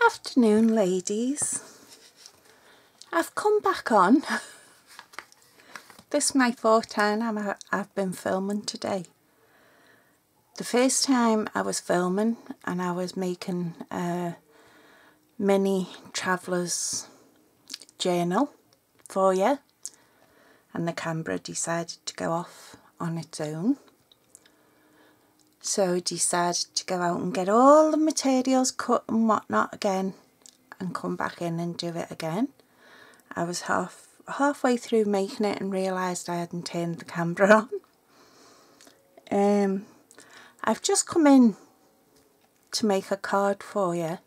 Afternoon, ladies. I've come back on. This is my fourth time I've been filming today. The first time I was filming and I was making a mini traveller's journal for you, and the camera decided to go off on its own. So I decided to go out and get all the materials cut and whatnot again and come back in and do it again. I was halfway through making it and realised I hadn't turned the camera on. I've just come in to make a card for you,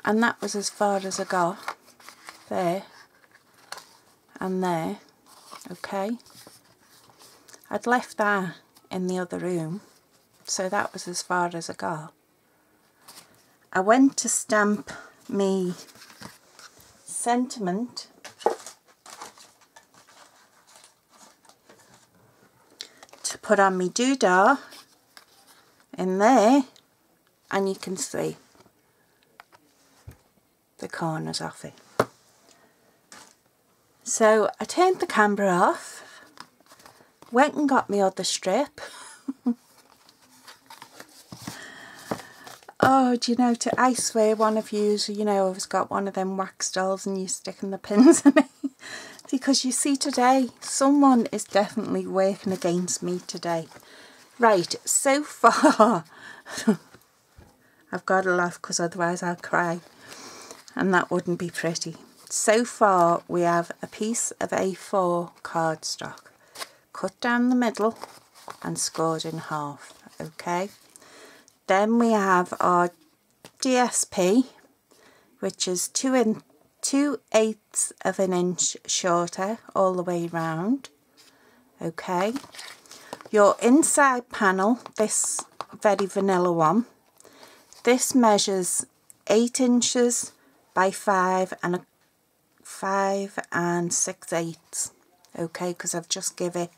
and that was as far as I got. There and there. Okay, I'd left that in the other room, so that was as far as I got. I went to stamp me sentiment to put on me doodah in there, and you can see the corners of it. So I turned the camera off, went and got my other strip. Oh, do you know, I swear one of yous, has got one of them wax dolls and you're sticking the pins in it. Because you see, today, someone is definitely working against me today. Right, so far, I've got to laugh because otherwise I'll cry. And that wouldn't be pretty. So far, we have a piece of A4 cardstock, cut down the middle and scored in half, okay? Then we have our DSP, which is 2/8 of an inch shorter all the way round, okay? Your inside panel, this very vanilla one, this measures 8 inches by 5 and 6/8, okay, because I've just given it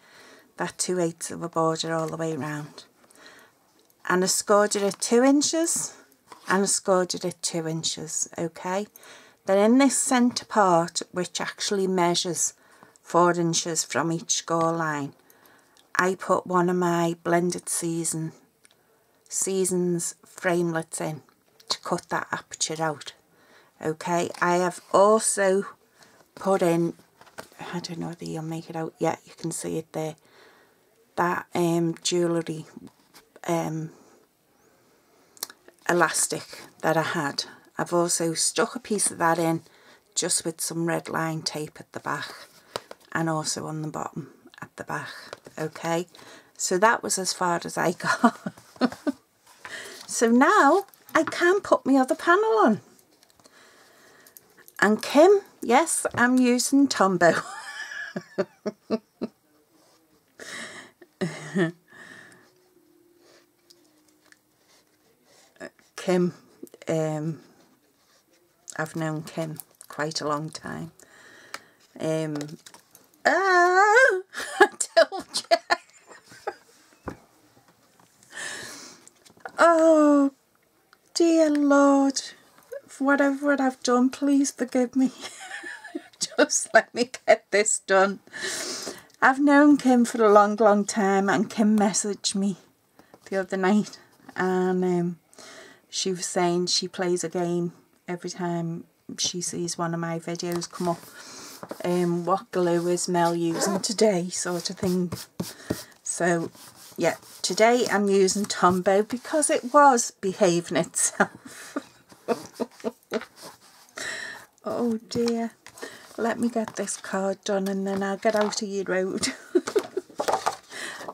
that 2/8 of a border all the way round. And I scored it at 2 inches and I scored it at 2 inches, okay. Then in this centre part, which actually measures 4 inches from each score line, I put one of my blended seasons framelits in to cut that aperture out, okay. I have also put in, I don't know whether you'll make it out, yeah, you can see it there, that jewellery elastic that I had. I've also stuck a piece of that in just with some red line tape at the back and also on the bottom at the back, okay. So that was as far as I got. So now I can put my other panel on. And Kim, yes, I'm using Tombow. Kim, I've known Kim quite a long time. I told you. Oh, dear Lord, whatever I've done, please forgive me. Just let me get this done. I've known Kim for a long, long time, and Kim messaged me the other night, and she was saying she plays a game every time she sees one of my videos come up. What glue is Mel using today, sort of thing. So, yeah, today I'm using Tombow because it was behaving itself. Oh dear. Let me get this card done and then I'll get out of your road.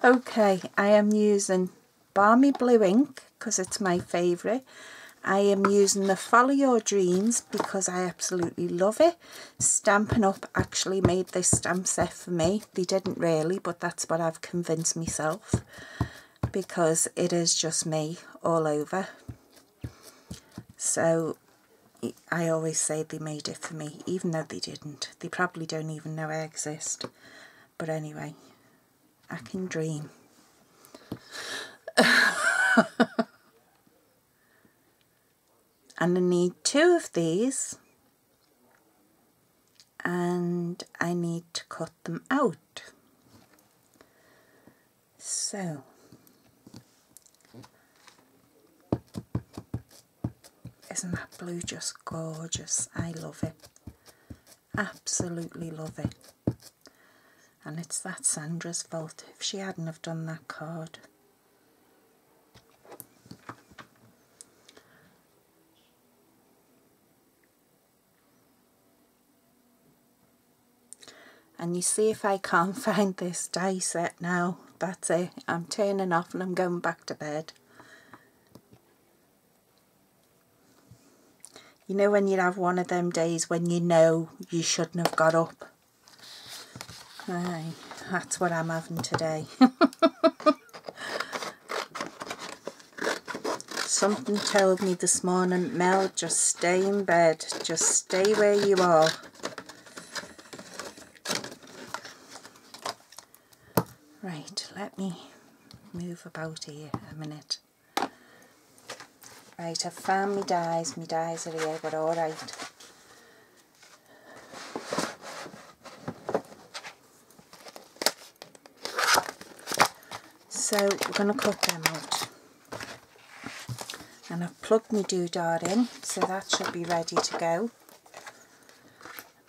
Okay, I am using Balmy Blue ink because it's my favourite. I am using the Follow Your Dreams because I absolutely love it. Stampin' Up actually made this stamp set for me. They didn't really, but that's what I've convinced myself, because it is just me all over. So I always say they made it for me, even though they didn't. They probably don't even know I exist. But anyway, I can dream. and I need 2 of these, and I need to cut them out. So isn't that blue just gorgeous? I love it, absolutely love it. And it's that Sandra's fault if she hadn't have done that card. And you see, if I can't find this die set now, that's it. I'm turning off and I'm going back to bed. You know when you have one of them days when you know you shouldn't have got up? Aye, that's what I'm having today. Something told me this morning, Mel, just stay in bed. Just stay where you are. Right, let me move about here a minute. Right, I've found my dies. My dies are here, but alright. So we're going to cut them out. And I've plugged my doodah in, so that should be ready to go.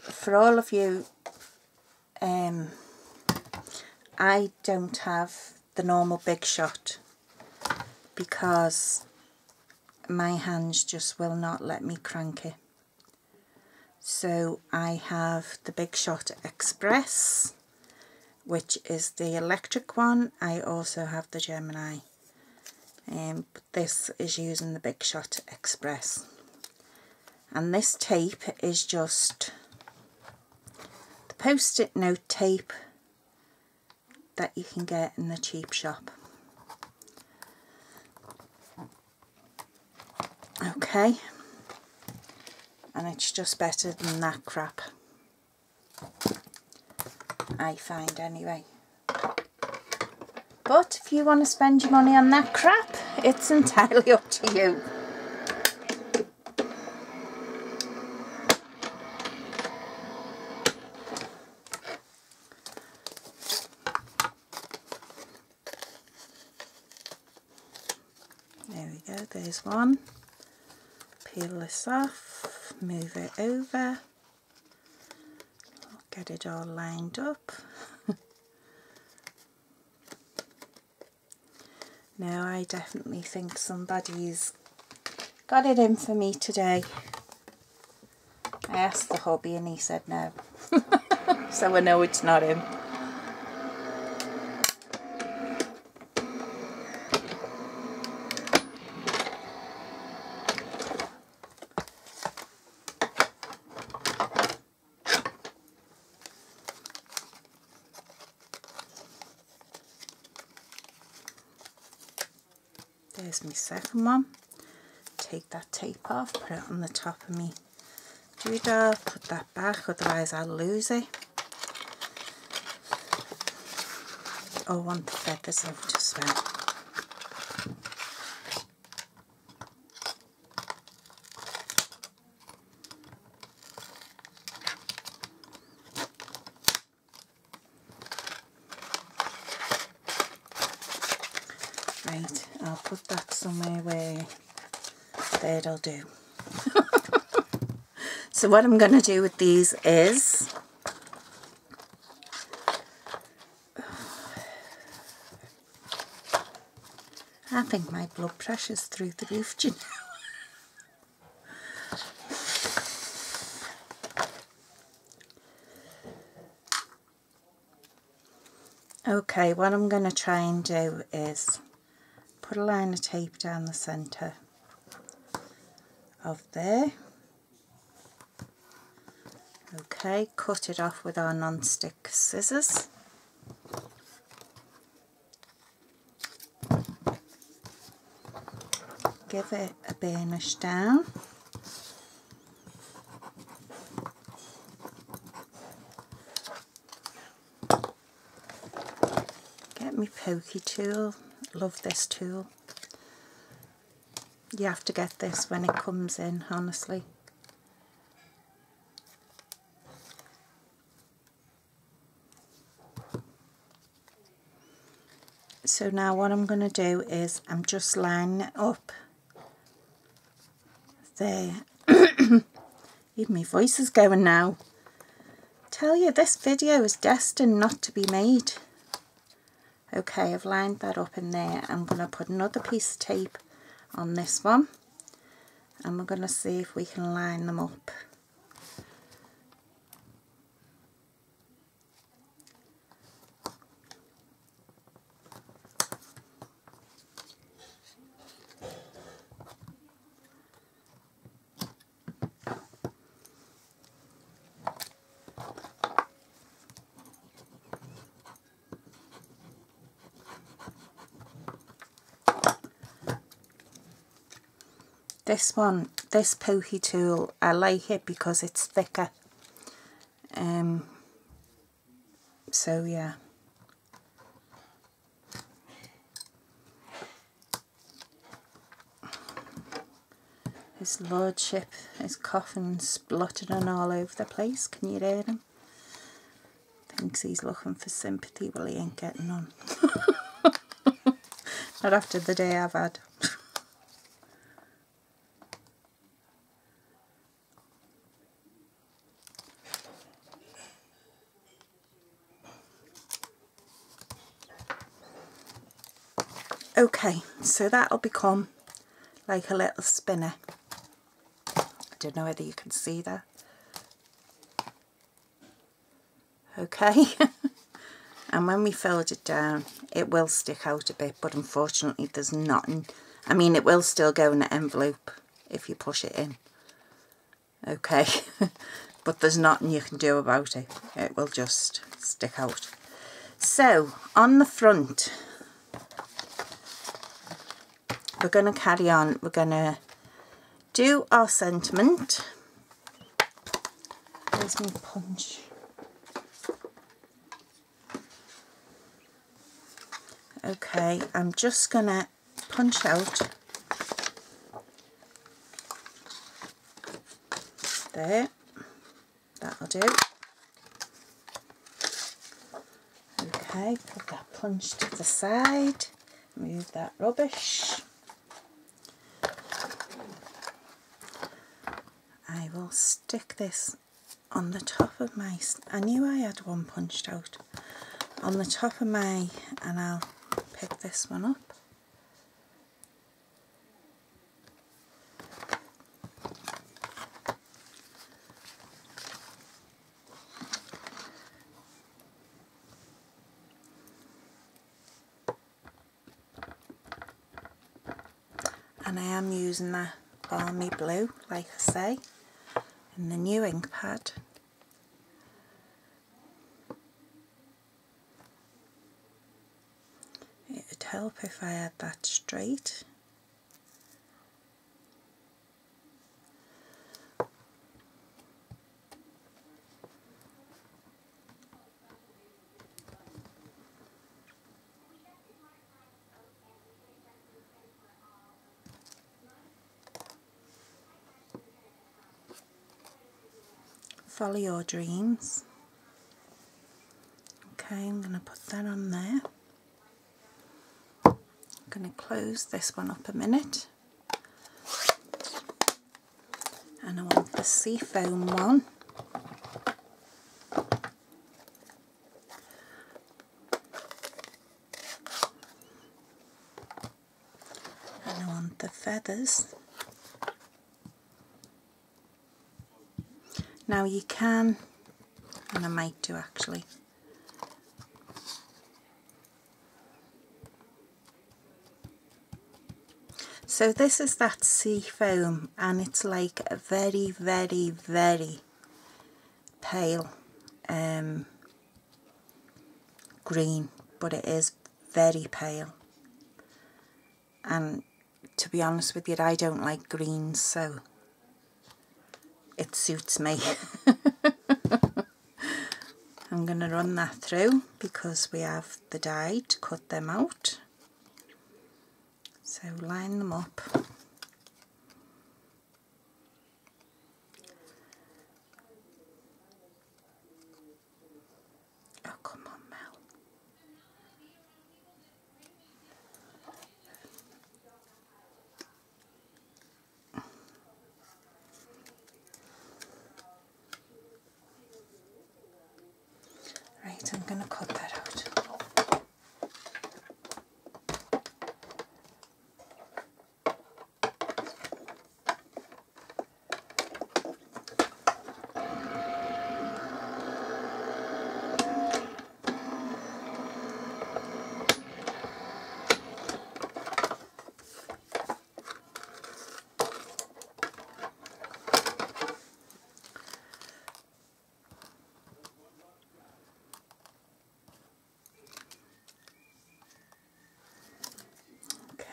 For all of you, I don't have the normal big shot because my hands just will not let me crank it. So I have the Big Shot Express, which is the electric one. I also have the Gemini, but this is using the Big Shot Express. And this tape is just the post-it note tape that you can get in the cheap shop. Okay, and it's just better than that crap, I find anyway. But if you want to spend your money on that crap, it's entirely up to you. There we go, there's one. Peel this off, move it over, get it all lined up. Now I definitely think somebody's got it in for me today. I asked the hubby and he said no. So I know it's not him. There's my second one. Take that tape off, put it on the top of me doodah, put that back, otherwise I'll lose it. Oh, I want the feathers out as well. Right, I'll put that somewhere where that'll do. So what I'm going to do with these is I think my blood pressure's through the roof, do you know? Okay, what I'm going to try and do is put a line of tape down the centre of there. Okay, cut it off with our non-stick scissors. Give it a burnish down. Get my pokey tool. Love this tool. You have to get this when it comes in, honestly. So now what I'm going to do is I'm just lining it up there. Even my voice is going now. Tell you, this video is destined not to be made. Okay, I've lined that up in there. I'm going to put another piece of tape on this one, and we're going to see if we can line them up. This pokey tool, I like it because it's thicker. So yeah. His lordship is coughing, spluttering all over the place. Can you hear him? Thinks he's looking for sympathy. Well, he ain't getting none. Not after the day I've had. Okay, so that'll become like a little spinner. I don't know whether you can see that. Okay, and when we fold it down, it will stick out a bit, but unfortunately there's nothing. I mean, it will still go in the envelope if you push it in. Okay, but there's nothing you can do about it. It will just stick out. So, on the front, we're going to carry on. We're going to do our sentiment. Where's my punch? Okay, I'm just going to punch out there. That'll do. Okay, put that punch to the side. Move that rubbish. I will stick this on the top of my, I knew I had one punched out, on the top of my, and I'll pick this one up. And I am using that balmy blue, like I say, in the new ink pad. It'd help if I had that straight. Follow your dreams. Okay, I'm going to put that on there. I'm going to close this one up a minute. And I want the seafoam one. And I want the feathers. Now you can, and I might do actually, so this is that sea foam, and it's like a very, very, very pale green, but it is very pale, and to be honest with you, I don't like greens, so it suits me. I'm going to run that through because we have the die to cut them out. So line them up.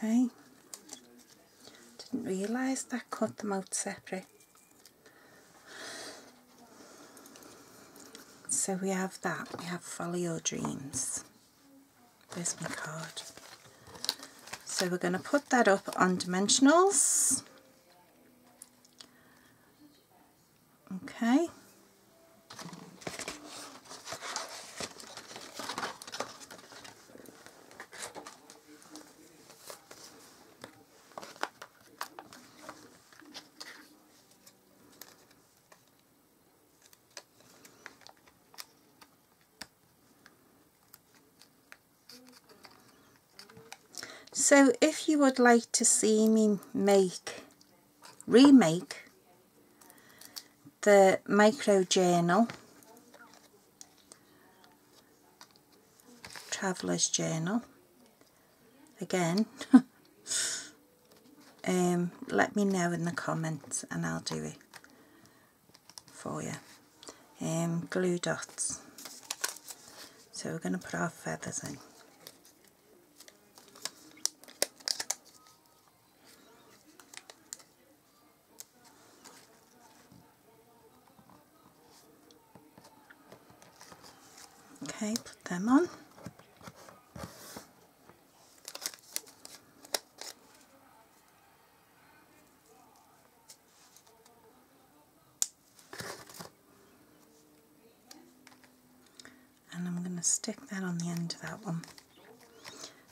Okay, didn't realise that cut them out separate. So we have that, we have Follow Your Dreams. There's my card. So we're going to put that up on dimensionals. Okay. So if you would like to see me remake the micro journal, Traveller's Journal, again, let me know in the comments and I'll do it for you. Glue dots. So we're going to put our feathers in. Okay, put them on. And I'm going to stick that on the end of that one.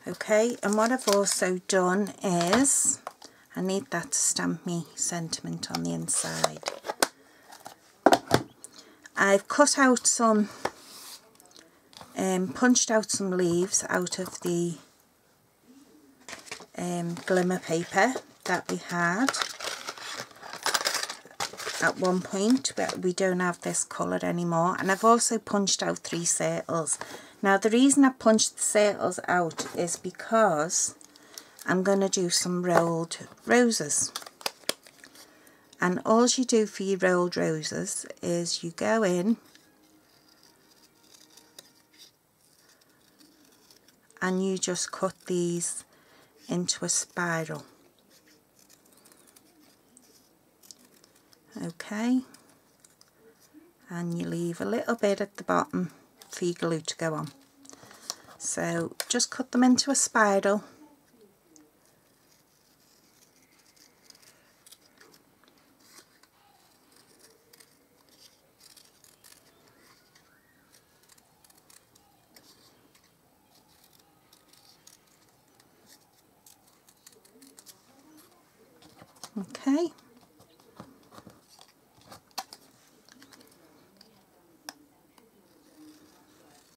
Okay, and what I've also done is, I need that to stamp me sentiment on the inside. I've cut out some, punched out some leaves out of the glimmer paper that we had at one point, but we don't have this colour anymore. And I've also punched out 3 circles. Now the reason I punched the circles out is because I'm going to do some rolled roses. And all you do for your rolled roses is you go in and you just cut these into a spiral. Okay, and you leave a little bit at the bottom for your glue to go on. So just cut them into a spiral. Okay.